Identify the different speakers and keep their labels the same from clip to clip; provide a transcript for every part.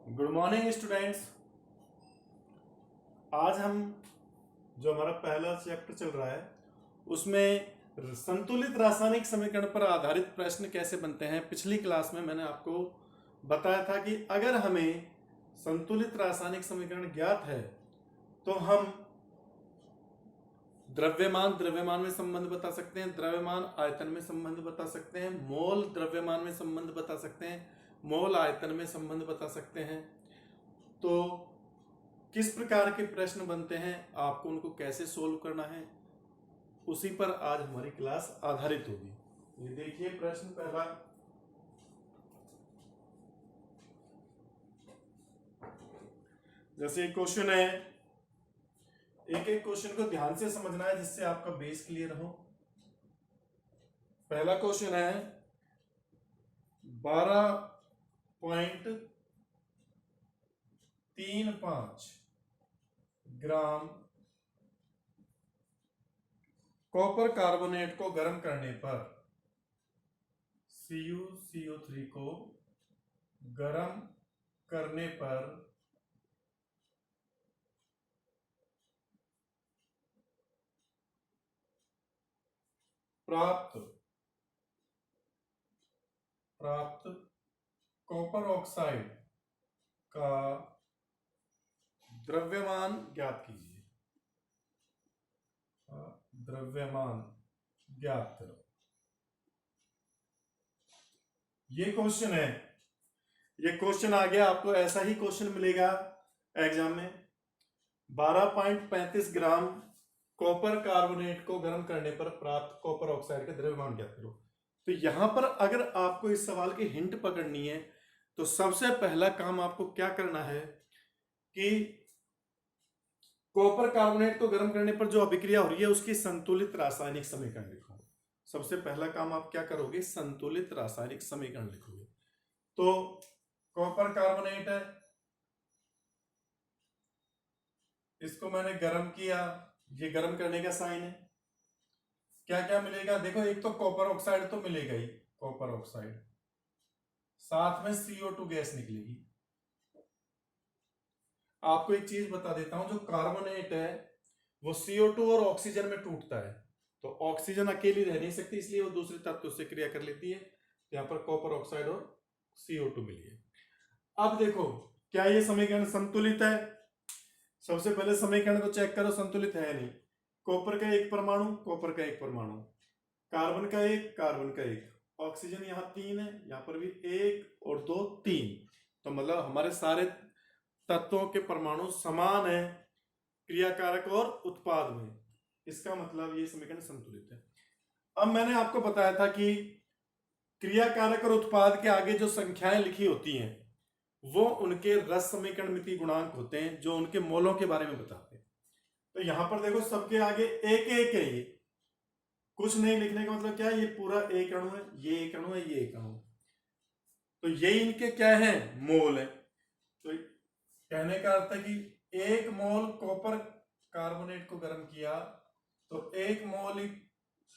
Speaker 1: Good morning students. आज हम जो हमारा पहला चैप्टर चल रहा है उसमें संतुलित रासायनिक समीकरण पर आधारित प्रश्न कैसे बनते हैं। पिछली क्लास में मैंने आपको बताया था कि अगर हमें संतुलित रासायनिक समीकरण ज्ञात है तो हम द्रव्यमान में संबंध बता सकते हैं, द्रव्यमान आयतन में संबंध बता सकते हैं, मोल द्रव्यमान में संबंध बता सकते हैं, मोल आयतन में संबंध बता सकते हैं। तो किस प्रकार के प्रश्न बनते हैं, आपको उनको कैसे सोल्व करना है, उसी पर आज हमारी क्लास आधारित होगी। ये देखिए प्रश्न पहला, जैसे क्वेश्चन है, एक एक क्वेश्चन को ध्यान से समझना है जिससे आपका बेस क्लियर हो। पहला क्वेश्चन है 12.35 ग्राम कॉपर कार्बोनेट को गर्म करने पर CuCO3 को गर्म करने पर प्राप्त कॉपर ऑक्साइड का द्रव्यमान ज्ञात कीजिए। द्रव्यमान ज्ञात करो। ये क्वेश्चन है, ये क्वेश्चन आ गया, आपको ऐसा ही क्वेश्चन मिलेगा एग्जाम में। 12.35 ग्राम कॉपर कार्बोनेट को गर्म करने पर प्राप्त कॉपर ऑक्साइड का द्रव्यमान ज्ञात करो। तो यहां पर अगर आपको इस सवाल की हिंट पकड़नी है तो सबसे पहला काम आपको क्या करना है कि कॉपर कार्बोनेट को गर्म करने पर जो अभिक्रिया हो रही है उसकी संतुलित रासायनिक समीकरण लिखो। सबसे पहला काम आप क्या करोगे, संतुलित रासायनिक समीकरण लिखोगे। तो कॉपर कार्बोनेट है, इसको मैंने गर्म किया, ये गर्म करने का साइन है। क्या क्या मिलेगा, देखो एक तो कॉपर ऑक्साइड तो मिलेगा ही, कॉपर ऑक्साइड, साथ में CO2 गैस निकलेगी। आपको एक चीज बता देता हूं, जो कार्बोनेट है वो CO2 और ऑक्सीजन में टूटता है, तो ऑक्सीजन अकेली रह नहीं सकती, इसलिए वो दूसरे तत्व से क्रिया कर लेती है। यहां पर कॉपर ऑक्साइड और CO2 मिली है। अब देखो क्या ये समीकरण संतुलित है। सबसे पहले समीकरण को चेक करो, संतुलित है नहीं। कॉपर का एक परमाणु, कॉपर का एक परमाणु, कार्बन का एक, कार्बन का एक, ऑक्सीजन यहाँ 3 है, यहाँ पर भी 1 और 2 3, तो मतलब हमारे सारे तत्वों के परमाणु समान है क्रियाकारक और उत्पाद में। इसका मतलब ये समीकरण संतुलित है। अब मैंने आपको बताया था कि क्रियाकारक और उत्पाद के आगे जो संख्याएं लिखी होती हैं वो उनके रस समीकरण मिति गुणांक होते हैं, जो उनके मोलों के बारे में बताते हैं। तो यहां पर देखो सबके आगे एक एक है, ये कुछ नहीं लिखने का मतलब क्या है, ये पूरा एक अणु है, ये एक अणु है, ये एक अणु है, तो ये इनके क्या है, मोल है। तो कहने का अर्थ है कि 1 मोल कॉपर कार्बोनेट को गर्म किया तो 1 मोल ही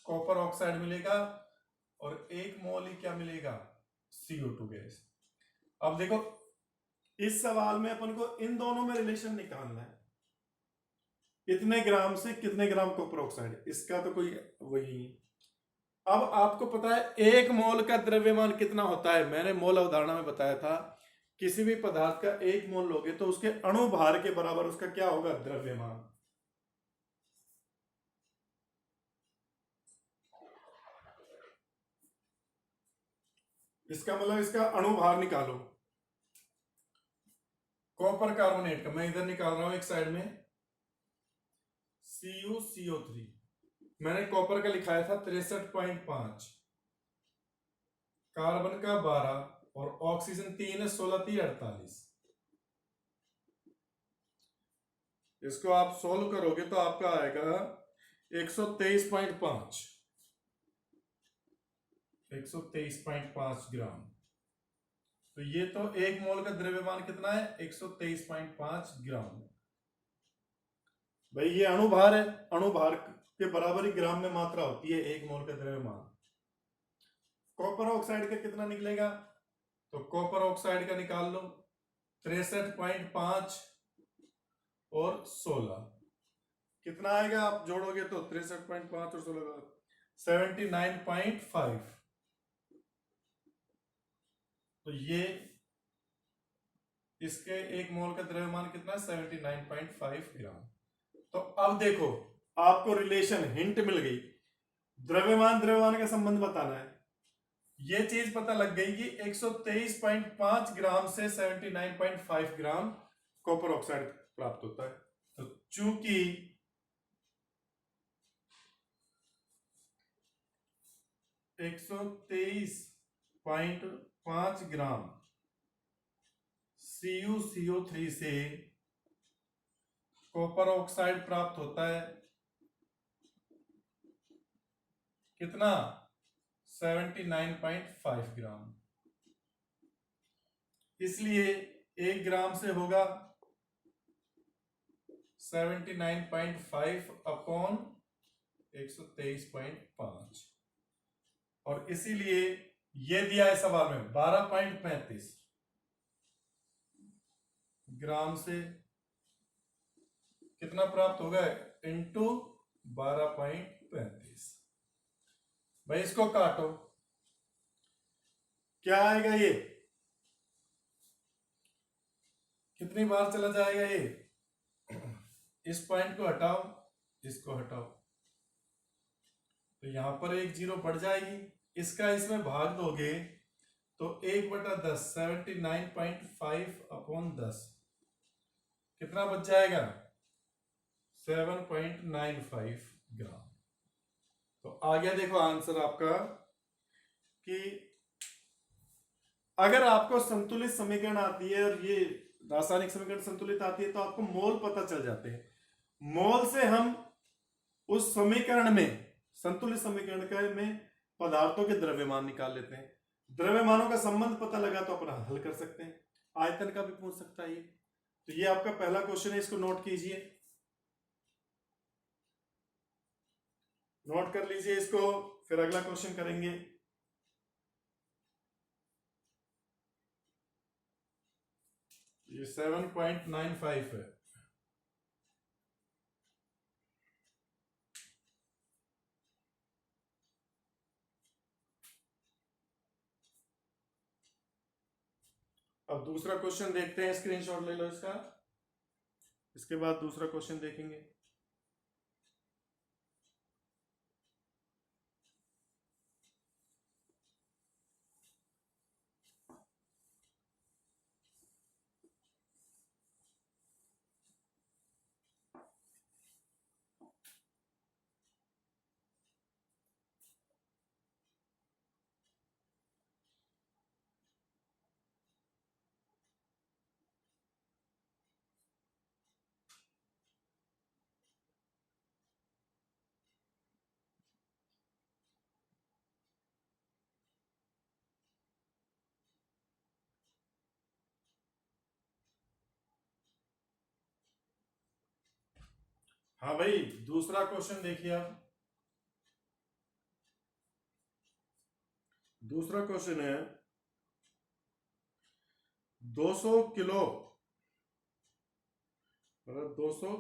Speaker 1: कॉपर ऑक्साइड मिलेगा और 1 मोल ही क्या मिलेगा, CO2 गैस। अब देखो इस सवाल में अपन को इन दोनों में रिलेशन निकालना है, इतने ग्राम से कितने ग्राम कॉपर ऑक्साइड, इसका तो कोई वही। अब आपको पता है 1 मोल का द्रव्यमान कितना होता है, मैंने मोल अवधारणा में बताया था, किसी भी पदार्थ का 1 मोल लोगे तो उसके अणु भार के बराबर उसका क्या होगा, द्रव्यमान। इसका मतलब इसका अणु भार निकालो। कॉपर कार्बोनेट का मैं इधर निकाल रहा हूं एक साइड में, CuCO3, मैंने कॉपर का लिखाया था 63.5, कार्बन का 12 और ऑक्सीजन 3 है, 16 3 48। इसको आप सोल्व करोगे तो आपका आएगा 123.5, 123.5 ग्राम। तो ये तो 1 मोल का द्रव्यमान कितना है, 123.5 ग्राम। भाई ये अणुभार है, अणुभार के बराबर ही ग्राम में मात्रा होती है 1 मोल का द्रव्यमान। कॉपर ऑक्साइड का कितना निकलेगा, तो कॉपर ऑक्साइड का निकाल लो, 63.5 और 16, कितना आएगा आप जोड़ोगे तो 63.5 और 16 का 79.5। तो ये इसके एक मोल का द्रव्यमान कितना 79.5 ग्राम। तो अब देखो आपको रिलेशन हिंट मिल गई, द्रव्यमान द्रव्यमान का संबंध बताना है। ये चीज पता लग गई कि 123.5 ग्राम से 79.5 ग्राम कॉपर ऑक्साइड प्राप्त होता है। तो चूंकि 123.5 ग्राम CuCO3 से कॉपर ऑक्साइड प्राप्त होता है, कितना 79.5 ग्राम, इसलिए 1 ग्राम से होगा 79.5 अपॉन 123.5, और इसीलिए ये दिया है सवाल में 12.35 ग्राम से कितना प्राप्त होगा इंटू 12.35। भाई इसको काटो, क्या आएगा ये, कितनी बार चला जाएगा ये, इस पॉइंट को हटाओ, इसको हटाओ, तो यहां पर एक जीरो बढ़ जाएगी, इसका इसमें भाग दोगे तो 1/10 79.5 अपॉन 10 कितना बच जाएगा 7.95 ग्राम। तो आ गया देखो आंसर आपका कि अगर आपको संतुलित समीकरण आती है और ये रासायनिक समीकरण संतुलित आती है तो आपको मोल पता चल जाते हैं, मोल से हम उस समीकरण में संतुलित समीकरण का में पदार्थों के द्रव्यमान निकाल लेते हैं, द्रव्यमानों का संबंध पता लगा तो अपना हल कर सकते हैं, आयतन का भी पूछ सकता है ये। तो ये आपका पहला क्वेश्चन है, इसको नोट कीजिए, नोट कर लीजिए इसको, फिर अगला क्वेश्चन करेंगे। ये 7.95 है। अब दूसरा क्वेश्चन देखते हैं, स्क्रीनशॉट ले लो इसका, इसके बाद दूसरा क्वेश्चन देखेंगे। हाँ भाई दूसरा क्वेश्चन देखिए आप, दूसरा क्वेश्चन है 200 किलो मतलब 200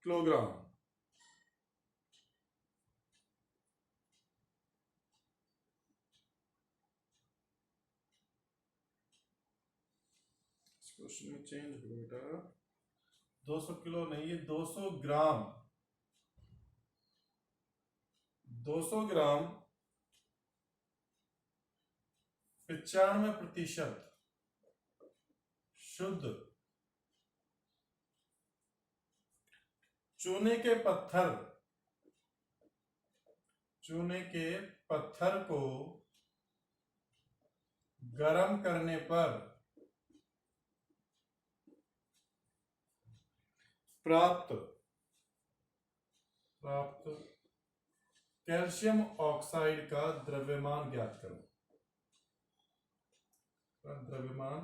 Speaker 1: किलोग्राम क्वेश्चन में चेंज करो बेटा, 200 किलो नहीं ये 200 ग्राम, 200 ग्राम 95% शुद्ध चूने के पत्थर, चूने के पत्थर को गर्म करने पर प्राप्त कैल्शियम ऑक्साइड का द्रव्यमान ज्ञात करो, द्रव्यमान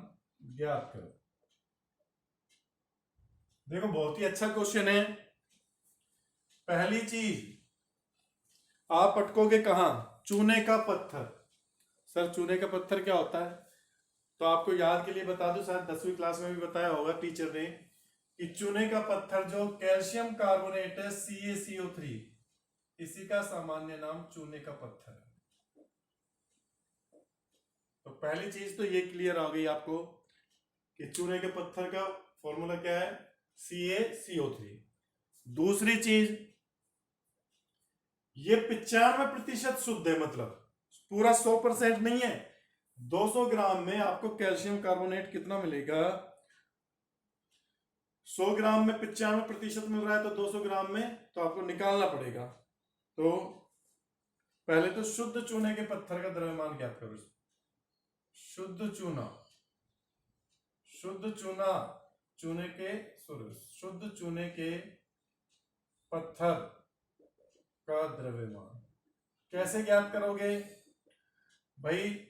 Speaker 1: ज्ञात करो। देखो बहुत ही अच्छा क्वेश्चन है। पहली चीज आप अटकोगे कहां, चूने का पत्थर, सर चूने का पत्थर क्या होता है, तो आपको याद के लिए बता दूं, शायद 10वीं क्लास में भी बताया होगा टीचर ने, कि चूने का पत्थर जो कैल्शियम कार्बोनेट है CaCO3, इसी का सामान्य नाम चूने का पत्थर है। तो पहली चीज तो ये क्लियर हो गई आपको कि चूने के पत्थर का फॉर्मूला क्या है, CaCO3। दूसरी चीज, ये 95% शुद्ध है, मतलब पूरा 100% नहीं है। 200 ग्राम में आपको कैल्शियम कार्बोनेट कितना मिलेगा, 100 ग्राम में 95% मिल रहा है, तो 200 ग्राम में तो आपको निकालना पड़ेगा। तो पहले तो शुद्ध चूने के पत्थर का द्रव्यमान ज्ञात करो। शुद्ध चूना, शुद्ध चूना, चूने के शुद्ध चूने के पत्थर का द्रव्यमान कैसे ज्ञात करोगे भाई,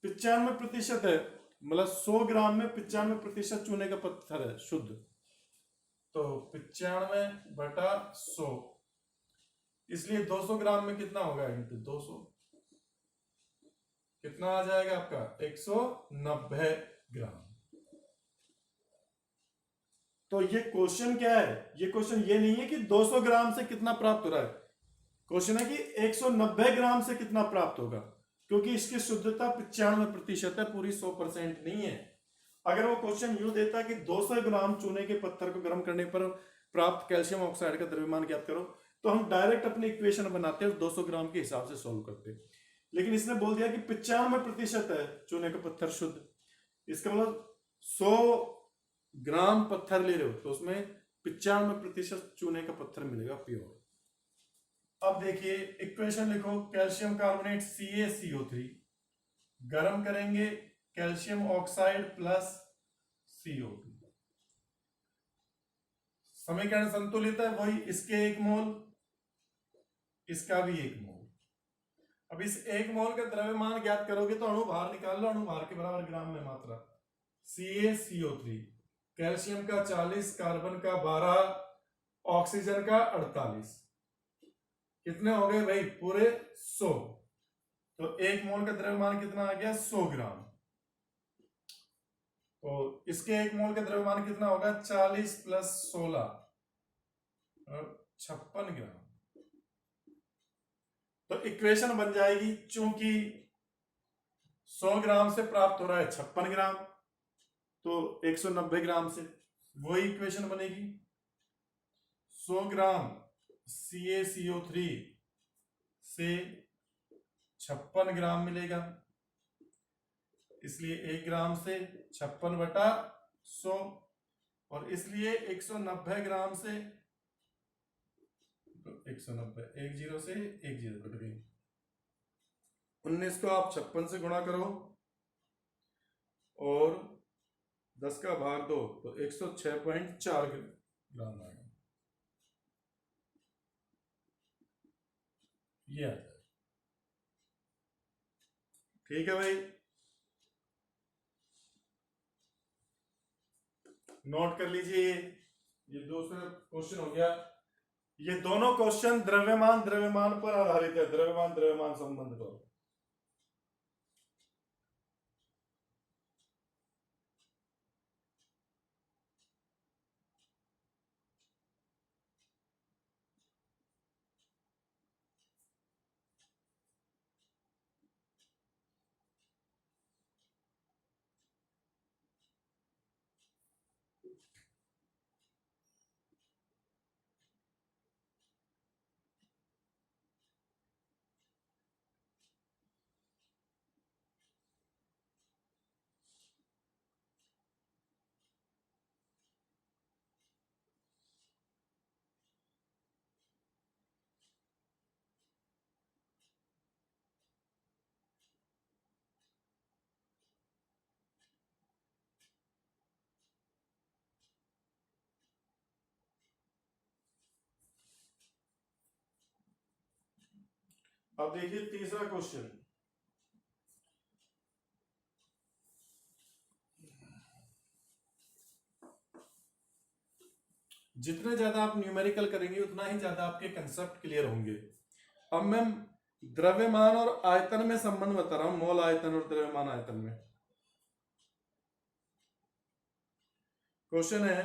Speaker 1: 95% है, मतलब 100 ग्राम में 95% चूने का पत्थर है शुद्ध, तो 95/100, इसलिए 200 ग्राम में कितना होगा, इंटू 200, कितना आ जाएगा आपका 190 ग्राम। तो ये क्वेश्चन क्या है, ये क्वेश्चन ये नहीं है कि 200 ग्राम से कितना प्राप्त हो रहा है, क्वेश्चन है कि 190 ग्राम से कितना प्राप्त होगा, क्योंकि इसकी शुद्धता 95% है, पूरी 100% नहीं है। अगर वो क्वेश्चन यूं देता कि 200 ग्राम चूने के पत्थर को गर्म करने पर प्राप्त कैल्शियम ऑक्साइड का द्रव्यमान ज्ञात करो, तो हम डायरेक्ट अपनी इक्वेशन बनाते हैं 200 ग्राम के हिसाब से सोल्व करते। लेकिन इसने बोल दिया कि 95% है चूने का पत्थर शुद्ध, इसका मतलब 100 ग्राम पत्थर ले रहे हो तो उसमें 95% चूने का पत्थर मिलेगा प्योर। अब देखिए इक्वेशन लिखो, कैल्शियम कार्बोनेट CaCO3 गर्म करेंगे कैल्शियम ऑक्साइड प्लस CO2, समीकरण संतुलित है, वही इसके 1 मोल, इसका भी 1 मोल। अब इस 1 मोल का द्रव्यमान ज्ञात करोगे तो अणु भार निकाल लो, अणु भार के बराबर ग्राम में मात्रा। CaCO3 कैल्शियम का 40, कार्बन का 12, ऑक्सीजन का 48, कितने हो गए भाई, पूरे 100। तो 1 मोल का द्रव्यमान कितना आ गया, 100 ग्राम। तो इसके 1 मोल का द्रव्यमान कितना होगा, 40 + 16 56 ग्राम। तो इक्वेशन बन जाएगी, चूंकि 100 ग्राम से प्राप्त हो रहा है 56 ग्राम, तो 190 ग्राम से वही इक्वेशन बनेगी, 100 ग्राम CaCO3 से 56 ग्राम मिलेगा, इसलिए 1 ग्राम से 56/100, और इसलिए 190 ग्राम से, तो 190, 10 से 10 कट गई, 19 को आप 56 से गुणा करो और 10 का भाग 2, तो 106.4 ग्राम आएगा। ये आ जाए, ठीक है भाई, नोट कर लीजिए, ये दूसरा क्वेश्चन हो गया। ये दोनों क्वेश्चन द्रव्यमान द्रव्यमान पर आधारित है, द्रव्यमान द्रव्यमान संबंध पर। अब देखिए तीसरा क्वेश्चन, जितने ज्यादा आप न्यूमेरिकल करेंगे उतना ही ज्यादा आपके कंसेप्ट क्लियर होंगे। अब मैं द्रव्यमान और आयतन में संबंध बता रहा हूं, मोल आयतन और द्रव्यमान आयतन में। क्वेश्चन है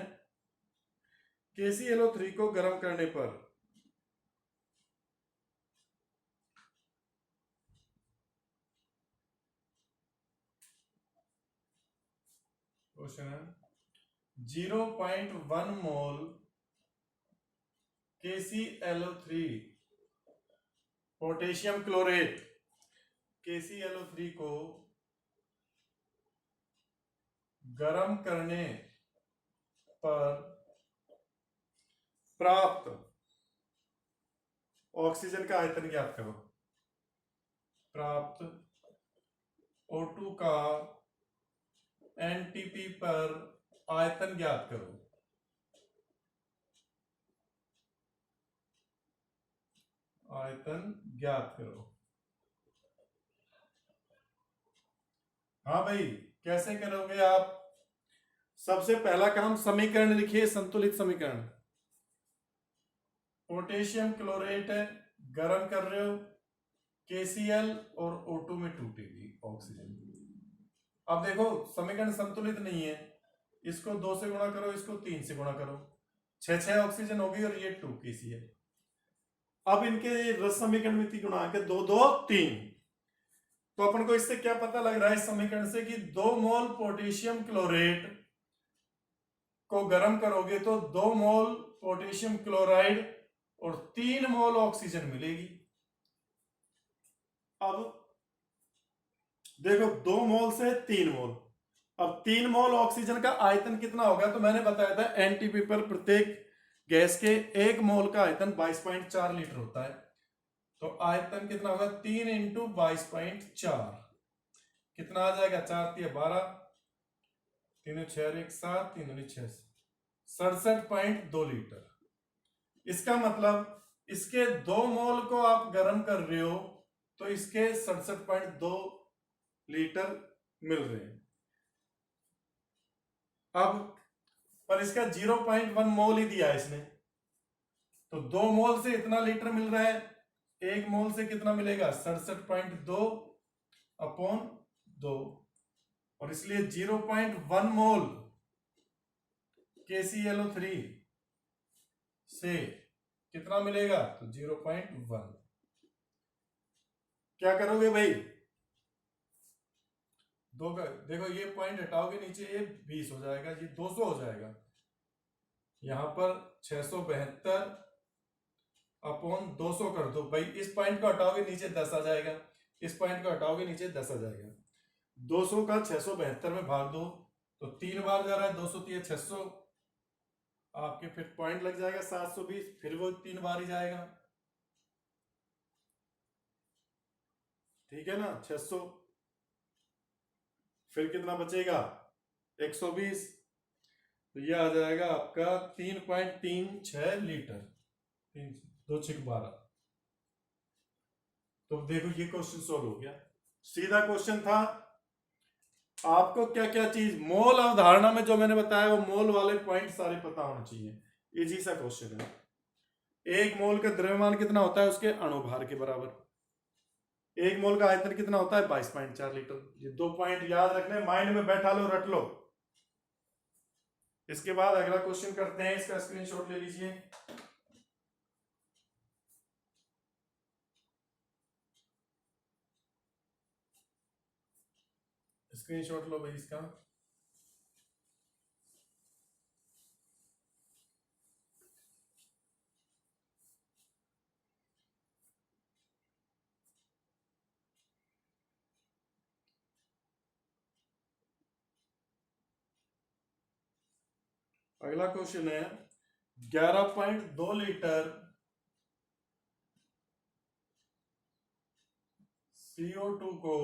Speaker 1: KClO3 को गर्म करने पर क्वेश्चन है 0.1 मोल KClO3 पोटेशियम क्लोरेट KClO3 को गर्म करने पर प्राप्त ऑक्सीजन का आयतन ज्ञात करो। प्राप्त O2 का NTP पर आयतन ज्ञात करो। आयतन ज्ञात करो। हाँ भाई, कैसे करोगे आप? सबसे पहला काम, समीकरण लिखिए, संतुलित समीकरण। पोटेशियम क्लोरेट है, गर्म कर रहे हो, KCl और O2 में टूटेगी ऑक्सीजन। अब देखो समीकरण संतुलित नहीं है, इसको 2 से गुणा करो, इसको 3 से गुणा करो, 6 ऑक्सीजन होगी और ये 2 KCl। अब इनके रस समीकरण में 3 गुणा के 2 2 3, तो अपन को इससे क्या पता लग रहा है इस समीकरण से कि 2 मोल पोटेशियम क्लोरेट को गर्म करोगे तो 2 मोल पोटेशियम क्लोराइड और 3 मोल ऑक्सीजन मिलेगी। अब देखो 2 मोल से 3 मोल, अब 3 मोल ऑक्सीजन का आयतन कितना होगा? तो मैंने बताया था एनटीपी पर प्रत्येक गैस के 1 मोल का आयतन 22.4 लीटर होता है। तो आयतन कितना होगा? 3 इंटू 22.4 कितना आ जाएगा? 4 3 12, 3 6 1 7, 3 9 6, 67.2 लीटर। इसका मतलब इसके 2 मोल को आप गर्म कर रहे हो तो इसके 67.2 लीटर मिल रहे हैं। अब पर इसका 0.1 मोल ही दिया है इसने, तो 2 मोल से इतना लीटर मिल रहा है, 1 मोल से कितना मिलेगा? 67.2 अपॉन 2, और इसलिए 0.1 मोल KClO3 से कितना मिलेगा? तो 0.1। क्या करोगे भाई? दो का देखो, ये पॉइंट हटाओगे नीचे, ये 20 हो जाएगा, ये 200 हो जाएगा। यहां पर 672 अपॉन 200 कर दो भाई। इस पॉइंट को हटाओगे नीचे 10 आ जाएगा, इस पॉइंट को हटाओगे नीचे 10 आ जाएगा। 200 का 672 में भाग दो तो 3 बार जा रहा है, 200 3 600, आपके फिर पॉइंट लग जाएगा 720, फिर वो 3 बार ही जाएगा, ठीक है ना? 600, फिर कितना बचेगा? 120, तो ये आ जाएगा आपका 3.36 लीटर, 3 2 6 12। तो देखो ये क्वेश्चन सॉल्व हो गया। सीधा क्वेश्चन था। आपको क्या क्या चीज मोल अवधारणा में जो मैंने बताया वो मोल वाले पॉइंट सारे पता होने चाहिए। इजी सा क्वेश्चन है। 1 मोल का द्रव्यमान कितना होता है? उसके अणुभार के बराबर। 1 मोल का आयतन कितना होता है? 22.4 लीटर। ये 2 पॉइंट याद रखने, माइंड में बैठा लो, रट लो। इसके बाद अगला क्वेश्चन करते हैं, इसका स्क्रीनशॉट ले लीजिए। स्क्रीनशॉट लो भाई इसका। अगला क्वेश्चन है 11.2 लीटर CO2 को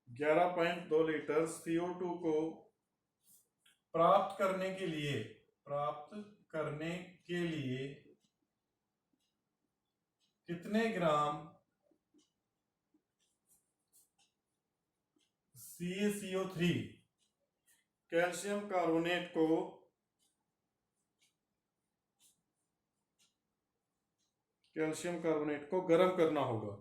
Speaker 1: 11.2 लीटर CO2 को प्राप्त करने के लिए कितने ग्राम CaCO3 कैल्शियम कार्बोनेट को गर्म करना होगा?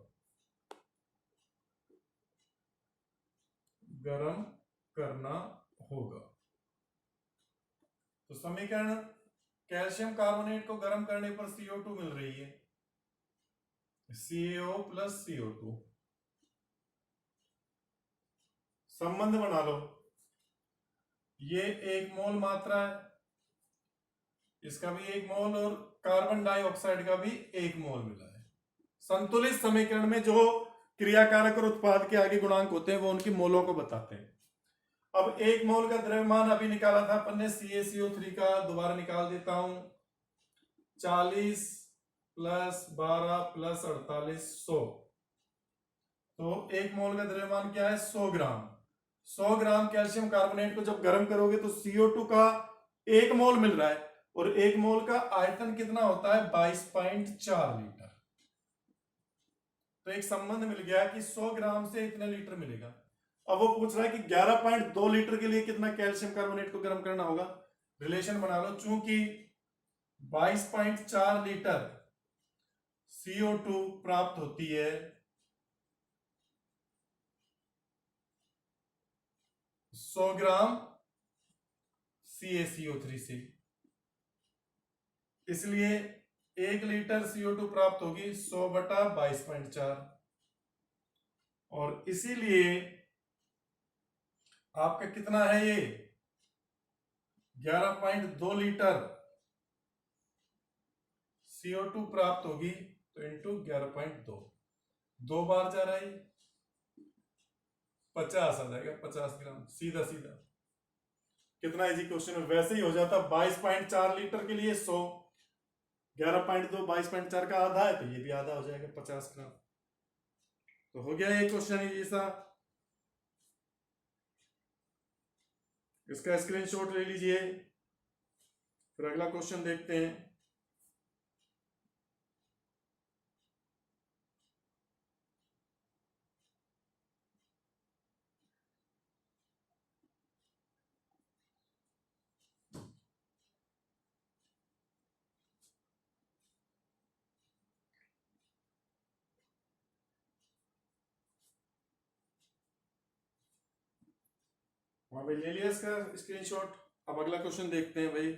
Speaker 1: गर्म करना होगा। तो समीकरण कैल्शियम कार्बोनेट को गर्म करने पर CO2 मिल रही है, CaO प्लस CO2। संबंध बना लो, ये 1 मोल मात्रा है, इसका भी 1 मोल और कार्बन डाइऑक्साइड का भी 1 मोल मिला है। संतुलित समीकरण में जो क्रियाकारक और उत्पाद के आगे गुणांक होते हैं वो उनकी मोलों को बताते हैं। अब 1 मोल का द्रव्यमान अभी निकाला था अपन ने CaCO3 का, दोबारा निकाल देता हूं। 40 प्लस 12 प्लस 48 100। तो 1 मोल का द्रव्यमान क्या है? 100 ग्राम। 100 ग्राम कैल्शियम कार्बोनेट को जब गर्म करोगे तो CO2 का 1 मोल मिल रहा है, और 1 मोल का आयतन कितना होता है? 22.4 लीटर। तो एक संबंध मिल गया कि 100 ग्राम से इतने लीटर मिलेगा। अब वो पूछ रहा है कि 11.2 लीटर के लिए कितना कैल्शियम कार्बोनेट को गर्म करना होगा। रिलेशन बना लो, चूंकि 22.4 लीटर CO2 प्राप्त होती है 100 ग्राम CaCO3 से, इसलिए 1 लीटर CO2 प्राप्त होगी 100 बटा 22.4, और इसीलिए आपका कितना है ये? 11.2 लीटर CO2 प्राप्त होगी, तो इंटू 11.2, 2 बार जा रहा है, 50 आ जाएगा, 50 ग्राम सीधा सीधा। कितना इजी क्वेश्चन है। वैसे ही हो जाता 22.4 लीटर के लिए 100, 11.2 22.4 का आधा है, तो ये भी आधा हो जाएगा 50 ग्राम। तो हो गया ये क्वेश्चन इजी सा। इसका स्क्रीनशॉट ले लीजिए, फिर अगला क्वेश्चन देखते हैं। हाँ भाई, ले लिया इसका स्क्रीनशॉट। अब अगला क्वेश्चन देखते हैं भाई।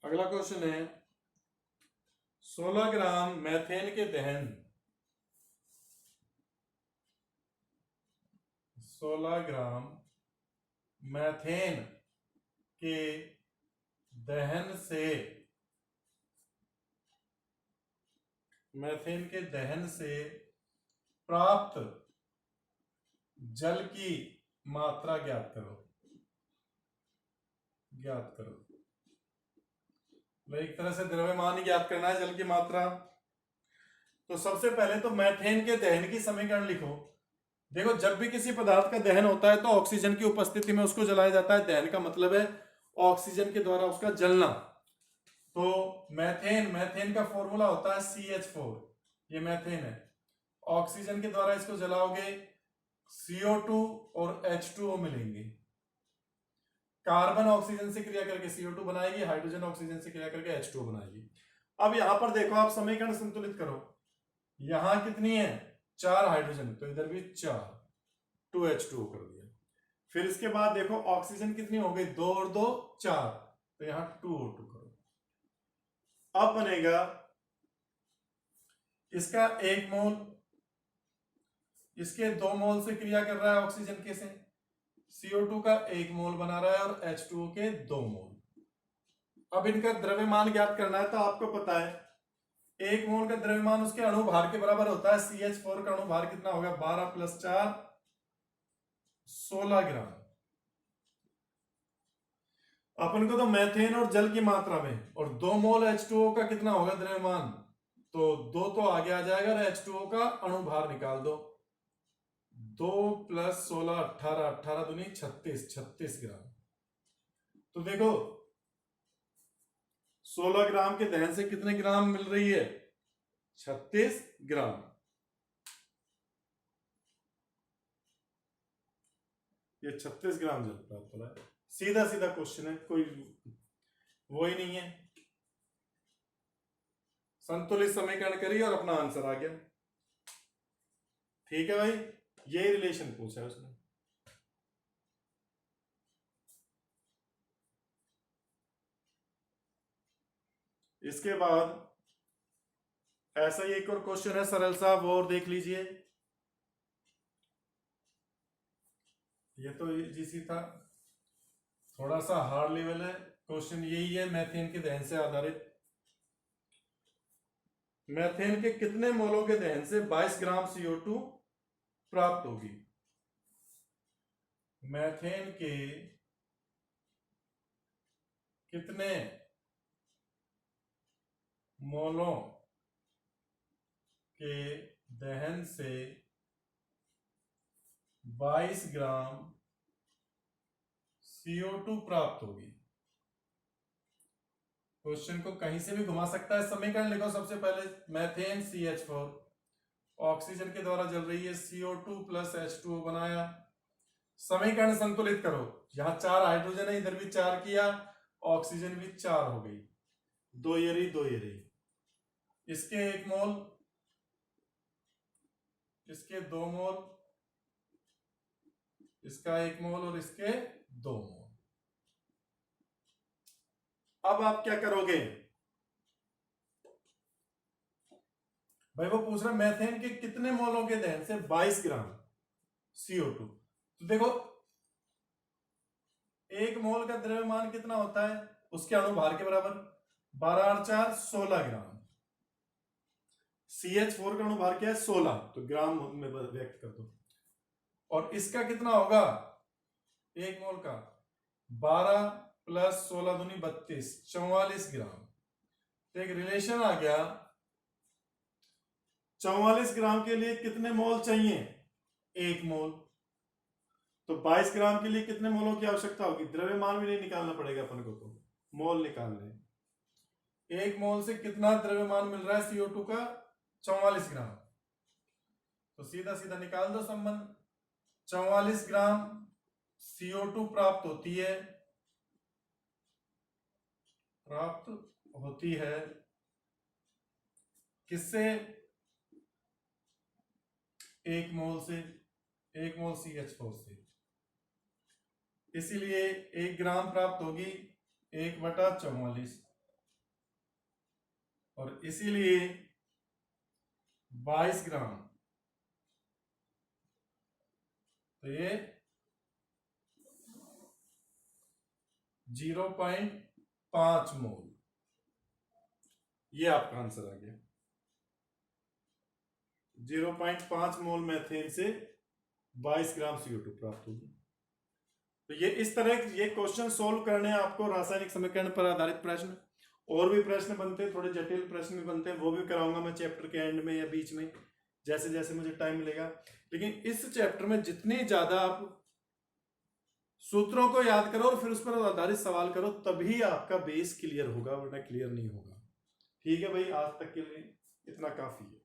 Speaker 1: अगला क्वेश्चन है 16 ग्राम मैथेन के दहन 16 ग्राम मैथेन के दहन से प्राप्त जल की मात्रा ज्ञात करो। एक तरह से द्रव्यमान ही ज्ञात करना है, जल की मात्रा। तो सबसे पहले तो मैथेन के दहन की समीकरण लिखो। देखो, जब भी किसी पदार्थ का दहन होता है तो ऑक्सीजन की उपस्थिति में उसको जलाया जाता है। दहन का मतलब है ऑक्सीजन के द्वारा उसका जलना। तो मैथेन का फॉर्मूला होता है CH4, ये मैथेन है। ऑक्सीजन के द्वारा इसको जलाओगे CO2 और H2O मिलेंगे। कार्बन ऑक्सीजन से क्रिया करके CO2 बनाएगी, हाइड्रोजन ऑक्सीजन से क्रिया करके H2O बनाएगी। अब यहां पर देखो, आप समीकरण संतुलित करो। यहां कितनी है? 4 हाइड्रोजन, तो इधर भी 4, 2H2O कर दिया। फिर इसके बाद देखो ऑक्सीजन कितनी हो गई? 2 और 2 4, तो यहां 2O2 करो। अब बनेगा इसका 1 मोल, इसके 2 मोल से क्रिया कर रहा है ऑक्सीजन के से। CO2 का 1 मोल बना रहा है और H2O के 2 मोल। अब इनका द्रव्यमान ज्ञात करना है। तो आपको पता है 1 मोल का द्रव्यमान उसके अणु भार के बराबर होता है। CH4 का अणु भार कितना होगा? 12 प्लस 4 16 ग्राम। अपन को तो मैथेन और जल की मात्रा में, और 2 मोल H2O का कितना होगा द्रव्यमान? तो 2 तो आगे आ जाएगा, और H2O का अणु भार निकाल दो। 2 + 16 18, 18 दूनी 36, 36 ग्राम। तो देखो 16 ग्राम के दहन से कितने ग्राम मिल रही है? 36 ग्राम। ये 36 ग्राम जल प्राप्त हो रहा है। सीधा सीधा क्वेश्चन है, कोई वो ही नहीं है। संतुलित समीकरण करिए और अपना आंसर आ गया। ठीक है भाई, ये रिलेशन पूछा है उसने। इसके बाद ऐसा ही एक और क्वेश्चन है सरल सा, वो और देख लीजिए। ये तो इजी था, थोड़ा सा हार्ड लेवल है क्वेश्चन। यही है, मीथेन के दहन से आधारित। मीथेन के कितने मोलों के दहन से 22 ग्राम CO2 प्राप्त होगी? मीथेन के कितने मोलों के दहन से 22 ग्राम CO2 प्राप्त होगी? क्वेश्चन को कहीं से भी घुमा सकता है। समीकरण लिखो सबसे पहले, मीथेन CH4 ऑक्सीजन के द्वारा जल रही है, CO2 + H2O बनाया। समीकरण संतुलित करो, यहां 4 हाइड्रोजन है, इधर भी 4 किया, ऑक्सीजन भी 4 हो गई, 2 ये रही 2 ये रही। इसके 1 मोल, इसके 2 मोल, इसका 1 मोल और इसके 2 मोल। अब आप क्या करोगे भाई? वो पूछ रहा मीथेन के कितने मोलों के दहन से 22 ग्राम CO2। तो देखो 1 मोल का द्रव्यमान कितना होता है? उसके अणुभार के बराबर, 12 और 4 16 ग्राम। CH4 का अणुभार क्या है? 16, तो ग्राम में व्यक्त कर दो। और इसका कितना होगा 1 मोल का? 12 + 16 दूनी 32, 44 ग्राम। तो एक रिलेशन आ गया, 44 ग्राम के लिए कितने मोल चाहिए? 1 मोल। तो 22 ग्राम के लिए कितने मोलों की आवश्यकता होगी? द्रव्यमान भी नहीं निकालना पड़ेगा अपन को, तो मोल निकाल लें। 1 मोल से कितना द्रव्यमान मिल रहा है CO2 का? 44 ग्राम। तो सीधा सीधा निकाल दो संबंध। 44 ग्राम CO2 प्राप्त होती है, किससे? 1 मोल से, 1 मोल CH4 से। इसीलिए 1 ग्राम प्राप्त होगी 1/44, और इसीलिए 22 ग्राम, तो ये 0.5 मोल, ये आपका आंसर आ गया। 0.5 मोल मीथेन से 22 ग्राम CO2 प्राप्त होगी। तो ये इस तरह ये क्वेश्चन सोल्व करने हैं आपको, रासायनिक समीकरण पर आधारित प्रश्न। और भी प्रश्न बनते हैं, थोड़े जटिल प्रश्न भी बनते हैं, वो भी कराऊंगा मैं चैप्टर के एंड में या बीच में, जैसे जैसे मुझे टाइम मिलेगा। लेकिन इस चैप्टर में जितनी ज्यादा आप सूत्रों को याद करो और फिर उस पर आधारित सवाल करो, तभी आपका बेस क्लियर होगा, वरना क्लियर नहीं होगा। ठीक है भाई, आज तक के लिए इतना काफी है।